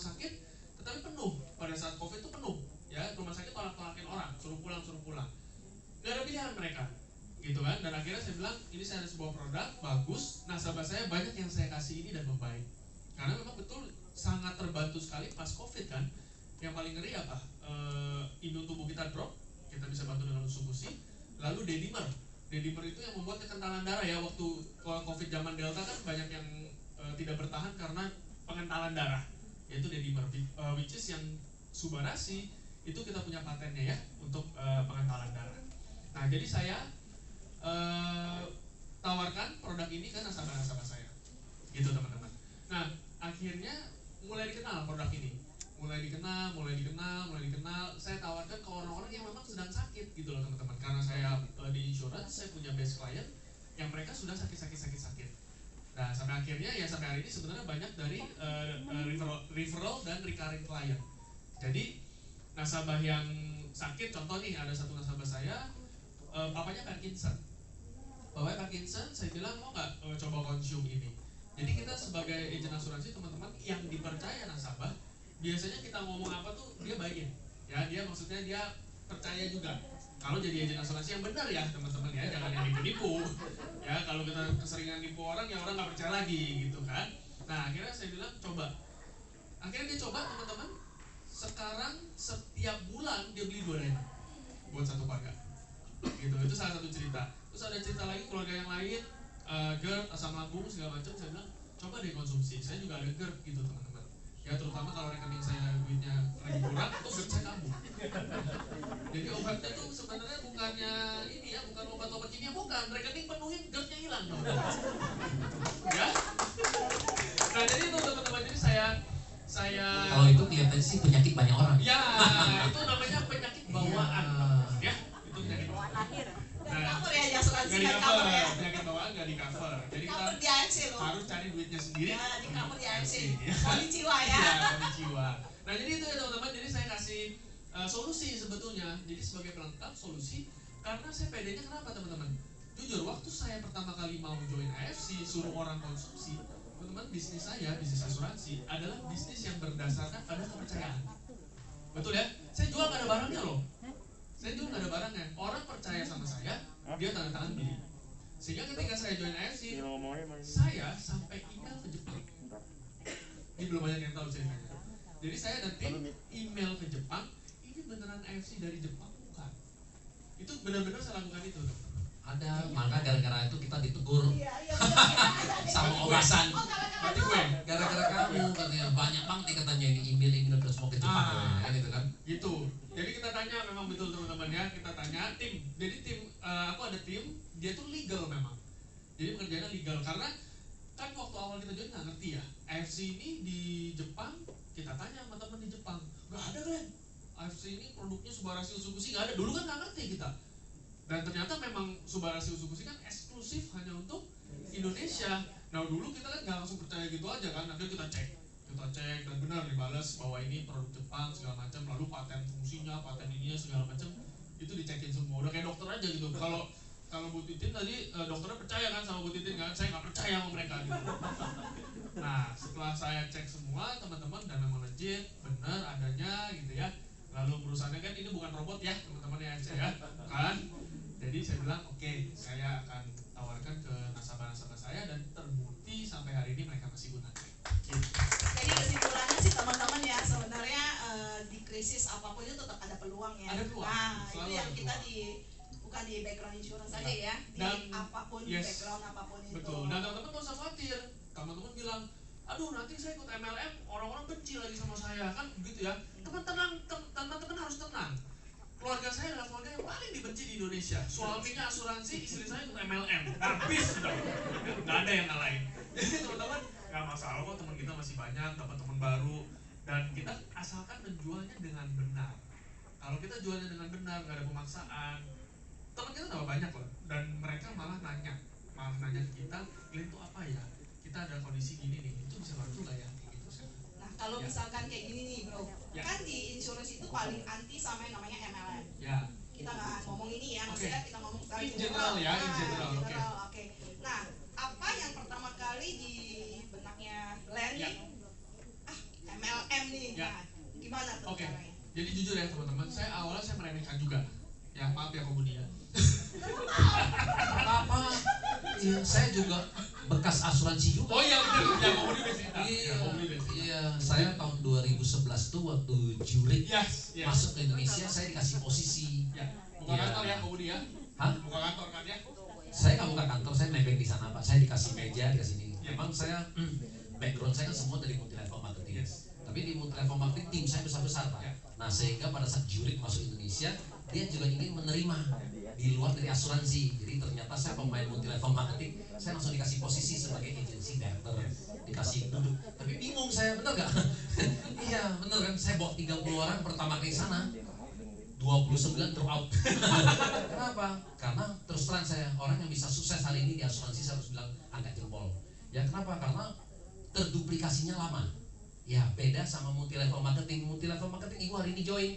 sakit, tetapi penuh pada saat COVID itu penuh, ya rumah sakit tolak-tolakin orang, suruh pulang, nggak ada pilihan mereka, gitu kan. Dan akhirnya saya bilang ini saya ada sebuah produk bagus, nasabah saya banyak yang saya kasih ini dan membaik, karena memang betul sangat terbantu sekali pas COVID kan. Yang paling ngeri apa? Imun tubuh kita drop, kita bisa bantu dengan subusi. Lalu dedimer itu yang membuat kekentalan darah ya. Waktu COVID zaman Delta kan banyak yang tidak bertahan karena pengentalan darah, yaitu dedimer, which is yang Subarasi itu kita punya patennya ya untuk pengentalan darah. Nah jadi saya tawarkan produk ini ke nasabah-nasabah saya, gitu teman-teman. Nah akhirnya mulai dikenal produk ini, mulai dikenal. Saya tawarkan ke orang-orang yang memang sedang sakit gitu loh teman-teman. Karena saya di insurance, saya punya base client yang mereka sudah sakit. Nah sampai akhirnya ya sampai hari ini sebenarnya banyak dari referral dan recurring client. Jadi nasabah yang sakit, contoh nih ada satu nasabah saya, bapaknya Parkinson, saya bilang mau nggak coba konsum ini. Jadi kita sebagai agen asuransi teman-teman yang dipercaya nasabah, biasanya kita ngomong apa tuh dia bagiin, ya dia maksudnya dia percaya juga. Kalau jadi agen asuransi yang benar ya teman-teman ya, jangan yang nipu-nipu. Ya kalau kita keseringan nipu orang, ya orang nggak percaya lagi gitu kan. Nah akhirnya saya bilang coba. Akhirnya dia coba teman-teman. Sekarang setiap bulan dia beli 2 buat satu keluarga. Gitu, itu salah satu cerita. Terus ada cerita lagi keluarga yang lain, GERD, asam lambung segala macam. Saya bilang coba deh konsumsi. Saya juga ada GERD gitu teman-teman. Ya terutama kalau rekening saya duitnya lagi kurang, itu GERD saya kambuh. Jadi obatnya tuh sebenarnya bukannya ini ya, bukan obat-obat kimia, bukan. Rekening penuhin, GERD-nya hilang. Ya. Nah jadi itu teman-teman, jadi saya kalau itu kelihatannya sih penyakit banyak orang. Ya, itu namanya penyakit bawaan. Ya, itu penyakit bawaan lahir. Nggak cover ya, asuransi nggak cover ya. Penyakit bawaan nggak di cover. Jadi cover kita di AFC loh. Harus cari duitnya sendiri. Ya, di cover di AFC. Kondisi jiwa ya. Iya, kondisi jiwa. Nah jadi itu ya teman-teman. Jadi saya kasih solusi sebetulnya. Jadi sebagai pelengkap solusi. Karena saya pedenya kenapa teman-teman? Jujur, waktu saya pertama kali mau join AFC, suruh orang konsumsi, teman-teman, bisnis saya, bisnis asuransi adalah bisnis yang berdasarkan pada kepercayaan. Betul ya? Saya jual nggak ada barangnya loh. Saya jual nggak ada barangnya. Orang percaya sama saya, dia tanda tangan beli. Sehingga ketika saya join AFC, saya sampai email ke Jepang. Ini belum banyak yang tahu ceritanya. Jadi saya ada tim email ke Jepang. Ini beneran AFC dari Jepang bukan? Itu benar-benar saya lakukan itu. Ada, maka gara-gara itu kita ditegur sama Obasan. Berarti gue, gara-gara kamu katanya banyak banget nih katanya ini email udah semua ke Jepang kan itu kan? Gitu. Jadi kita tanya memang betul teman-teman ya, kita tanya tim. Jadi tim, aku ada tim, dia tuh legal memang. Jadi pekerjaannya legal karena kan waktu awal kita join nggak ngerti ya. AFC ini di Jepang, kita tanya sama teman di Jepang, nggak ada kan? AFC ini produknya Subarasi Usukushi nggak ada. Dulu kan nggak ngerti kita. Dan ternyata memang Subarasi Usukushi kan eksklusif hanya untuk Indonesia. Nah dulu kita kan nggak langsung percaya gitu aja kan, akhirnya kita cek dan benar dibalas bahwa ini produk Jepang segala macam, lalu paten fungsinya, paten ininya segala macam itu dicekin semua. Udah kayak dokter aja gitu. Kalau Bu Titin tadi dokternya percaya kan sama Bu Titin kan, saya nggak percaya sama mereka gitu. Nah setelah saya cek semua teman-teman dan memang legit, benar adanya gitu ya. Lalu perusahaannya kan ini bukan robot ya teman-teman ya saya kan. Jadi saya bilang oke, saya akan tawarkan ke nasabah-nasabah saya dan terbukti sampai hari ini mereka masih gunakan. Gitu. Jadi kesimpulannya sih teman-teman ya, sebenarnya di krisis apapun itu tetap ada peluang ya. Ada peluang. Nah Selalu itu yang ada kita peluang. bukan di background insurance saja ya, di apapun background apapun itu. Betul. Dan teman-teman nggak usah khawatir. Teman-teman bilang, aduh nanti saya ikut MLM, orang-orang benci lagi sama saya kan begitu ya. Teman-teman harus tenang. Keluarga saya adalah keluarga yang paling dibenci di Indonesia. Suaminya asuransi, istri saya ikut MLM. Habis sudah. Nggak ada yang ngalahin. Jadi teman-teman nggak masalah kok, teman kita masih banyak, dapat teman baru. Dan kita asalkan menjualnya dengan benar. Kalau kita jualnya dengan benar, nggak ada pemaksaan, teman kita tambah banyak loh. Dan mereka malah nanya ke kita, ini tuh apa ya? Kita ada kondisi gini nih, itu bisa bantu nggak ya? Kalau misalkan kayak gini nih bro, kan di insurance itu paling anti sama yang namanya MLM. Ya. Kita nggak ngomong ini ya, maksudnya kita ngomong secara general ya, in general. Oke. Nah, apa yang pertama kali di benaknya Len nih? MLM nih nih. Ya. Nah, gimana tuh Oke. caranya? Jadi jujur ya teman-teman, saya awalnya saya meremehkan juga. Ya maaf ya kemudian. Apa? Iya, saya juga bekas asuransi juga. Oh iya benar, ya komudi udah cerita. Iya, Ya, komudi udah cerita. iya. Saya tahun 2011 tuh waktu Zurich Yes, yes. masuk ke Indonesia, saya dikasih posisi. Ya, buka Iya. kantor ya komudi ya. Hah? Buka kantor kan ya. Saya nggak buka kantor, saya nebeng di sana Pak. Saya dikasih meja, dikasih ini. Ya. Emang saya background saya kan semua dari multi-level marketing. Yes. Tapi di multi-level marketing tim saya besar-besar Pak. Ya. Nah sehingga pada saat Zurich masuk Indonesia, dia juga ingin menerima di luar dari asuransi. Jadi ternyata saya pemain multi-level marketing, saya langsung dikasih posisi sebagai agency director, dikasih duduk. Tapi bingung saya, bener gak? Iya bener kan, saya bawa 30 orang pertama kali sana, 29 drop out. Kenapa? Karena terus terang saya, orang yang bisa sukses hari ini di asuransi saya harus bilang angkat jempol. Ya kenapa? Karena terduplikasinya lama. Ya beda sama multi level marketing. Multi level marketing ibu hari ini join,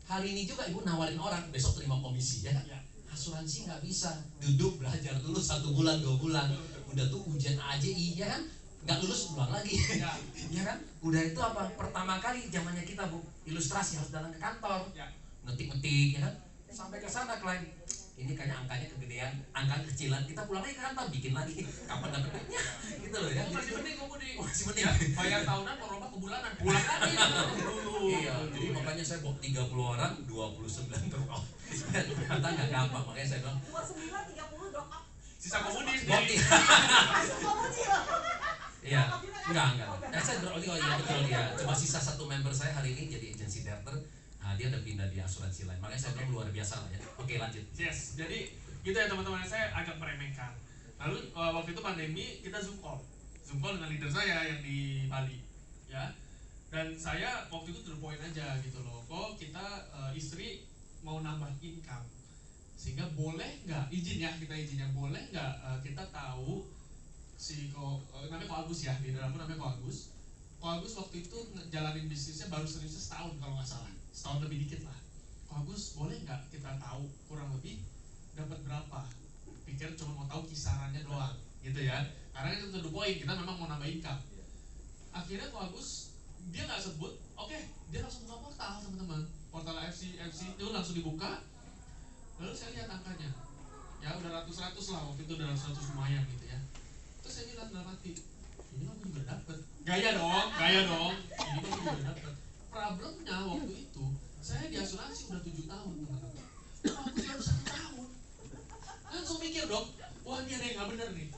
hari ini juga ibu nawarin orang, besok terima komisi ya. Ya. Asuransi nggak bisa, duduk belajar dulu 1 bulan 2 bulan, udah tuh ujian AJI ya kan, nggak lulus pulang lagi. Ya. Ya kan, udah itu apa? Pertama kali zamannya kita bu, ilustrasi harus datang ke kantor, Ya. ngetik-ngetik ya kan, sampai ke sana klien. Ini kayaknya angkanya kegedean, angka kecilan, kita pulang lagi ke kantor, bikin lagi, kapan dapat duitnya, gitu loh ya. Oh, masih mending komudi. Masih mending. Ya, bayar tahunan merubah ke bulanan. Pulang lagi dulu. Iya, jadi makanya saya bawa 30 orang, 29 drop out. Ternyata nggak gampang, makanya saya bilang 29, 30 drop out. Sisa komudi gokil. sendiri. Masuk komudi loh. Iya, enggak. Saya drop out, oh iya betul ya. Cuma sisa 1 member saya hari ini jadi agency director. Nah, dia udah pindah di asuransi lain. Makanya saya bilang luar biasa lah ya. Oke, lanjut. Yes, jadi gitu ya teman-teman, saya agak meremehkan. Lalu waktu itu pandemi kita Zoom call dengan leader saya yang di Bali, ya. Dan saya waktu itu to the point aja gitu loh. Kok kita istri mau nambah income, sehingga boleh nggak izin ya kita izinnya boleh nggak kita tahu si namanya Ko Agus ya, di dalamnya namanya Ko Agus. Ko Agus waktu itu jalanin bisnisnya baru seriusnya setahun kalau nggak salah, setahun lebih dikit lah. Ko Agus boleh nggak kita tahu kurang lebih dapat berapa? Pikir cuma mau tahu kisarannya doang, gitu ya. Karena itu to the point, kita memang mau nambah income. Akhirnya Ko Agus dia nggak sebut, oke, dia langsung buka portal teman-teman, portal FC itu langsung dibuka. Lalu saya lihat angkanya, ya udah ratus-ratus lah waktu itu, udah ratus-ratus lumayan gitu ya. Terus saya bilang dalam hati, ini aku juga dapet, gaya dong, ini aku juga dapet. Problemnya waktu itu, saya di asuransi udah 7 tahun teman-teman. Aku baru 1 tahun. Langsung mikir dong, wah ini ada yang nggak bener nih.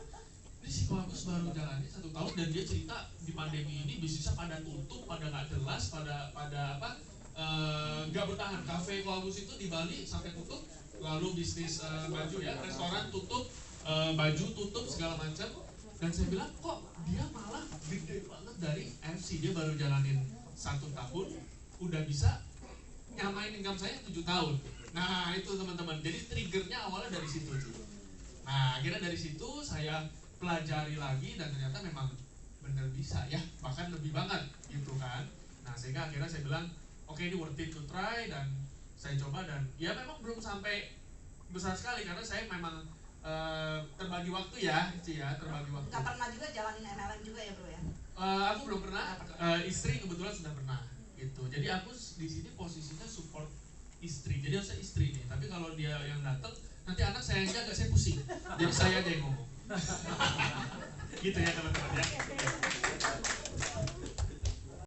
Ini si Ko Agus baru jalannya 1 tahun dan dia cerita di pandemi ini bisnisnya pada tutup, pada nggak jelas, pada apa nggak bertahan. Cafe Ko Agus itu di Bali sampai tutup, lalu bisnis baju ya, restoran tutup, baju tutup segala macam. Dan saya bilang kok dia malah gede banget dari FC, dia baru jalanin 1 tahun udah bisa nyamain income saya 7 tahun. Nah itu teman-teman, jadi triggernya awalnya dari situ. Nah akhirnya dari situ saya pelajari lagi dan ternyata memang bener bisa ya, bahkan lebih banget gitu kan. Nah sehingga akhirnya saya bilang oke, ini worth it to try, dan saya coba. Dan ya memang belum sampai besar sekali karena saya memang terbagi waktu ya, terbagi waktu. Nggak pernah juga jalanin MLM juga ya bro ya? Aku belum pernah, istri kebetulan sudah pernah gitu. Jadi aku di sini posisinya support istri, jadi saya istri nih. Tapi kalau dia yang datang, nanti anak saya yang jaga, saya pusing. Jadi saya aja yang ngomong. Gitu ya teman-teman ya.